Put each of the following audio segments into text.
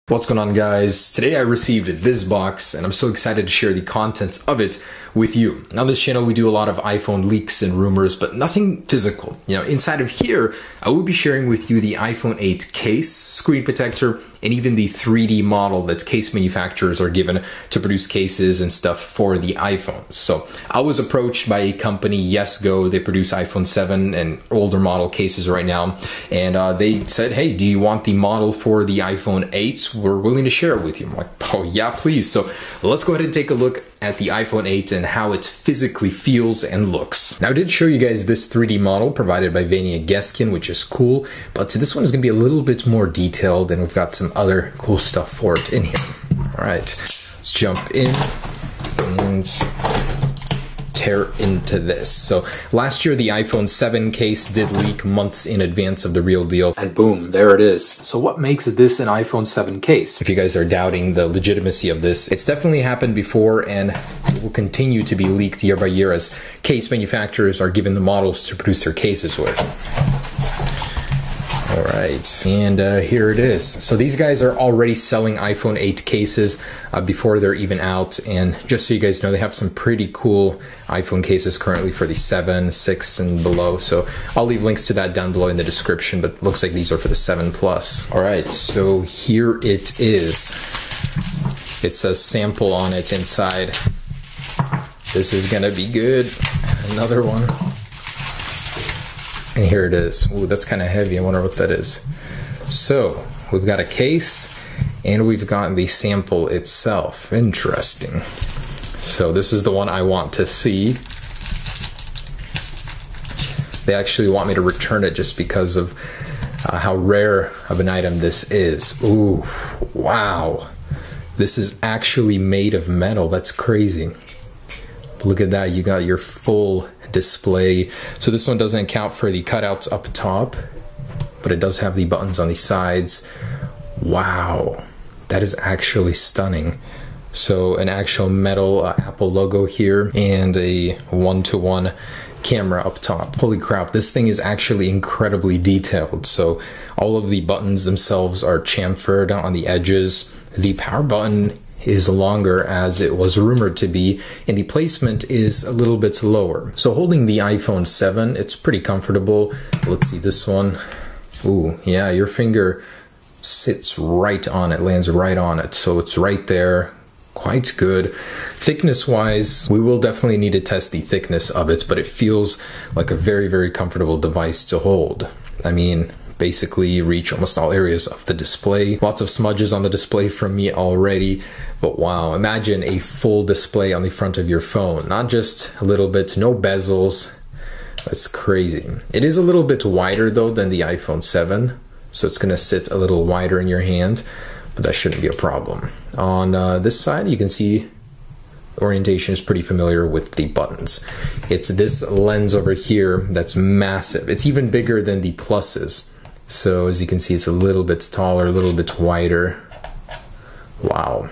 What's going on, guys? Today I received this box and I'm so excited to share the contents of it with you. On this channel we do a lot of iPhone leaks and rumors, but nothing physical. Inside of here I will be sharing with you the iPhone 8 case, screen protector, and even the 3D model that case manufacturers are given to produce cases and stuff for the iPhones. So I was approached by a company, YesGo. They produce iPhone 7 and older model cases right now, and they said, hey, do you want the model for the iPhone 8? We're willing to share it with you. I'm like, oh yeah, please. So let's go ahead and take a look at the iPhone 8 and how it physically feels and looks. Now I did show you guys this 3D model provided by Vania Geskin, which is cool, but this one is going to be a little bit more detailed and we've got some other cool stuff for it in here. All right, let's jump in and tear into this. So last year the iPhone 7 case did leak months in advance of the real deal, and boom, there it is. So what makes this an iPhone 7 case? If you guys are doubting the legitimacy of this, it's definitely happened before and it will continue to be leaked year by year as case manufacturers are given the models to produce their cases with. All right, and here it is. So these guys are already selling iPhone 8 cases before they're even out, and just so you guys know, they have some pretty cool iPhone cases currently for the 7, 6, and below. So I'll leave links to that down below in the description, but it looks like these are for the 7 Plus. All right, so here it is. It says sample on it inside. This is gonna be good. Another one. And here it is. Ooh, that's kind of heavy. I wonder what that is. So we've got a case and we've got the sample itself. Interesting. So this is the one I want to see. They actually want me to return it just because of how rare of an item this is. Ooh, wow. This is actually made of metal. That's crazy. Look at that, you got your full display. So this one doesn't account for the cutouts up top, but it does have the buttons on the sides. Wow, that is actually stunning. So an actual metal Apple logo here and a one-to-one camera up top. Holy crap, this thing is actually incredibly detailed. So all of the buttons themselves are chamfered on the edges. The power button is longer as it was rumored to be, and the placement is a little bit lower. So holding the iPhone 7, it's pretty comfortable. Let's see this one. Ooh, yeah, your finger sits right on it, lands right on it. So it's right there, quite good. Thickness wise, we will definitely need to test the thickness of it, but it feels like a very, very comfortable device to hold. I mean, basically reach almost all areas of the display. Lots of smudges on the display from me already, but wow, imagine a full display on the front of your phone. Not just a little bit, no bezels. That's crazy. It is a little bit wider though than the iPhone 7, so it's gonna sit a little wider in your hand, but that shouldn't be a problem. On this side, you can see orientation is pretty familiar with the buttons. It's this lens over here that's massive. It's even bigger than the Pluses. So as you can see, it's a little bit taller, a little bit wider. Wow.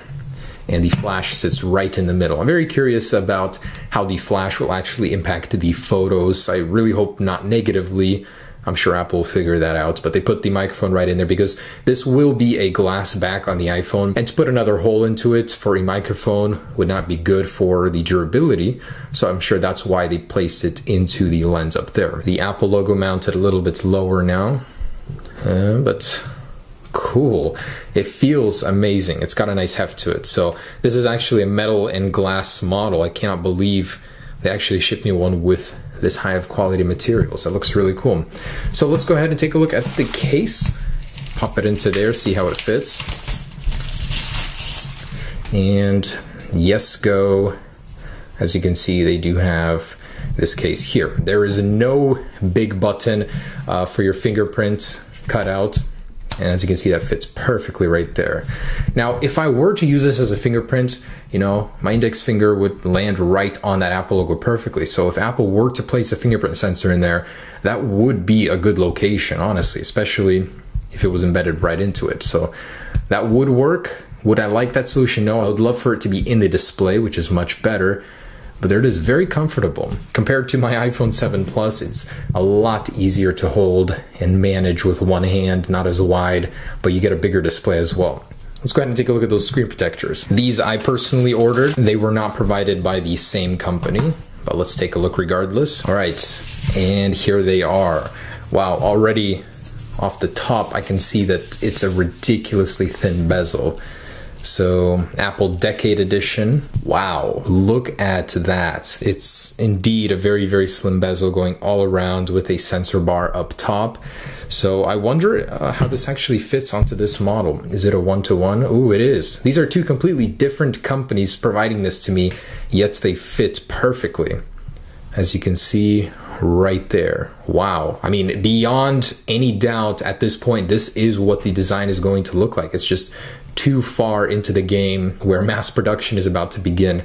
And the flash sits right in the middle. I'm very curious about how the flash will actually impact the photos. I really hope not negatively. I'm sure Apple will figure that out, but they put the microphone right in there because this will be a glass back on the iPhone, and to put another hole into it for a microphone would not be good for the durability, so I'm sure that's why they placed it into the lens up there. The Apple logo mounted a little bit lower now, but cool. It feels amazing. It's got a nice heft to it. So this is actually a metal and glass model. I cannot believe they actually shipped me one with this high of quality materials. That looks really cool. So let's go ahead and take a look at the case. Pop it into there, see how it fits. And YesGo, as you can see, they do have this case here. There is no big button for your fingerprint cut out. And as you can see, that fits perfectly right there. Now, if I were to use this as a fingerprint, my index finger would land right on that Apple logo perfectly. So if Apple were to place a fingerprint sensor in there, that would be a good location, honestly, especially if it was embedded right into it. So that would work. Would I like that solution? No, I would love for it to be in the display, which is much better. But there it is, very comfortable. Compared to my iPhone 7 Plus, it's a lot easier to hold and manage with one hand, not as wide, but you get a bigger display as well. let's go ahead and take a look at those screen protectors. These I personally ordered. They were not provided by the same company, but let's take a look regardless. All right, and here they are. Wow, already off the top, I can see that it's a ridiculously thin bezel. So, Apple Decade Edition. Wow, look at that. It's indeed a very, very slim bezel going all around with a sensor bar up top. So I wonder how this actually fits onto this model. Is it a one-to-one? Ooh, it is. These are two completely different companies providing this to me, yet they fit perfectly. As you can see right there. Wow. I mean, beyond any doubt at this point, this is what the design is going to look like. It's just too far into the game where mass production is about to begin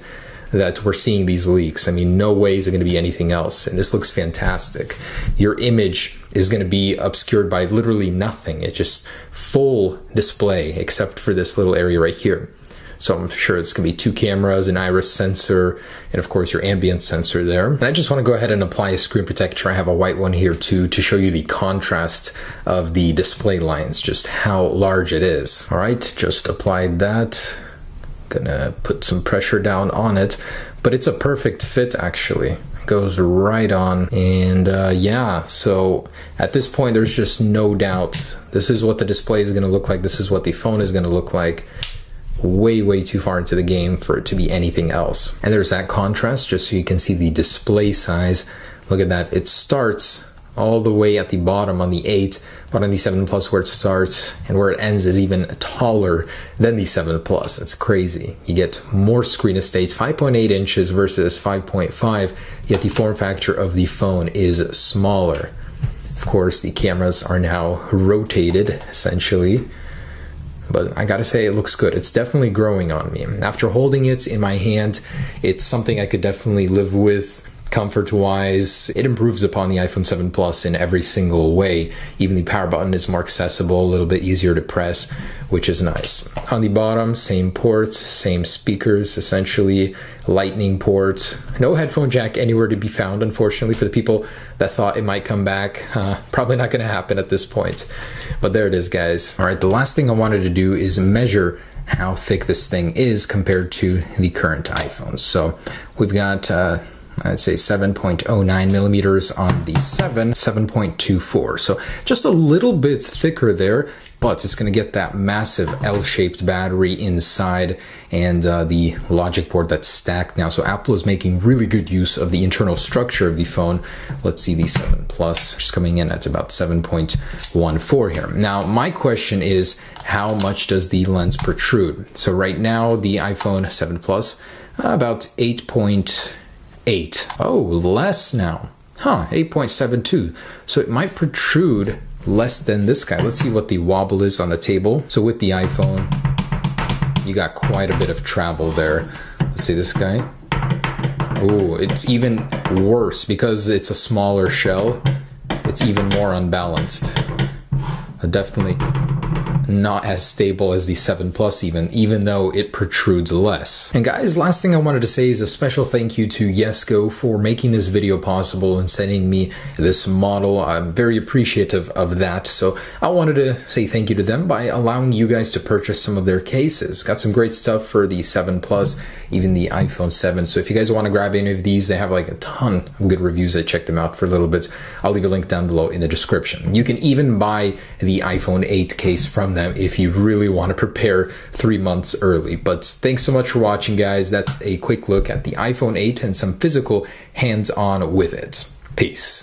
that we're seeing these leaks. I mean, no way is it going to be anything else. And this looks fantastic. Your image is going to be obscured by literally nothing. It's just full display except for this little area right here. So I'm sure it's going to be two cameras, an iris sensor, and of course your ambient sensor there. And I just want to go ahead and apply a screen protector. I have a white one here too to show you the contrast of the display lines, just how large it is. All right, just applied that. Gonna put some pressure down on it, but it's a perfect fit actually. It goes right on, and yeah, so at this point there's just no doubt. This is what the display is gonna look like. This is what the phone is gonna look like. Way too far into the game for it to be anything else. And there's that contrast just so you can see the display size. Look at that. It starts all the way at the bottom on the 8, but on the 7 Plus where it starts and where it ends is even taller than the 7 Plus. That's crazy. You get more screen estate, 5.8 inches versus 5.5, yet the form factor of the phone is smaller. Of course, the cameras are now rotated essentially. But I gotta say, it looks good. It's definitely growing on me. After holding it in my hand, it's something I could definitely live with. Comfort-wise, it improves upon the iPhone 7 Plus in every single way. Even the power button is more accessible, a little bit easier to press, which is nice. On the bottom, same ports, same speakers, essentially, lightning port. No headphone jack anywhere to be found, unfortunately, for the people that thought it might come back. Probably not gonna happen at this point. But there it is, guys. All right, the last thing I wanted to do is measure how thick this thing is compared to the current iPhones. So we've got I'd say 7.09 millimeters on the 7.24. So just a little bit thicker there, but it's going to get that massive L-shaped battery inside and the logic board that's stacked now. So Apple is making really good use of the internal structure of the phone. Let's see the 7 Plus just coming in at about 7.14 here. Now, my question is, how much does the lens protrude? So right now, the iPhone 7 Plus, about 8.8. Oh, less now. Huh, 8.72. So it might protrude less than this guy. Let's see what the wobble is on the table. So with the iPhone, you got quite a bit of travel there. Let's see this guy. Oh, it's even worse because it's a smaller shell. It's even more unbalanced. Definitely not as stable as the 7 Plus even though it protrudes less. And guys, last thing I wanted to say is a special thank you to Yesco for making this video possible and sending me this model. I'm very appreciative of that. So I wanted to say thank you to them by allowing you guys to purchase some of their cases. Got some great stuff for the 7 Plus, even the iPhone 7. So if you guys want to grab any of these, they have like a ton of good reviews. I checked them out for a little bit. I'll leave a link down below in the description. You can even buy the iPhone 8 case from them if you really want to prepare 3 months early. But thanks so much for watching, guys. That's a quick look at the iPhone 8 and some physical hands-on with it. Peace.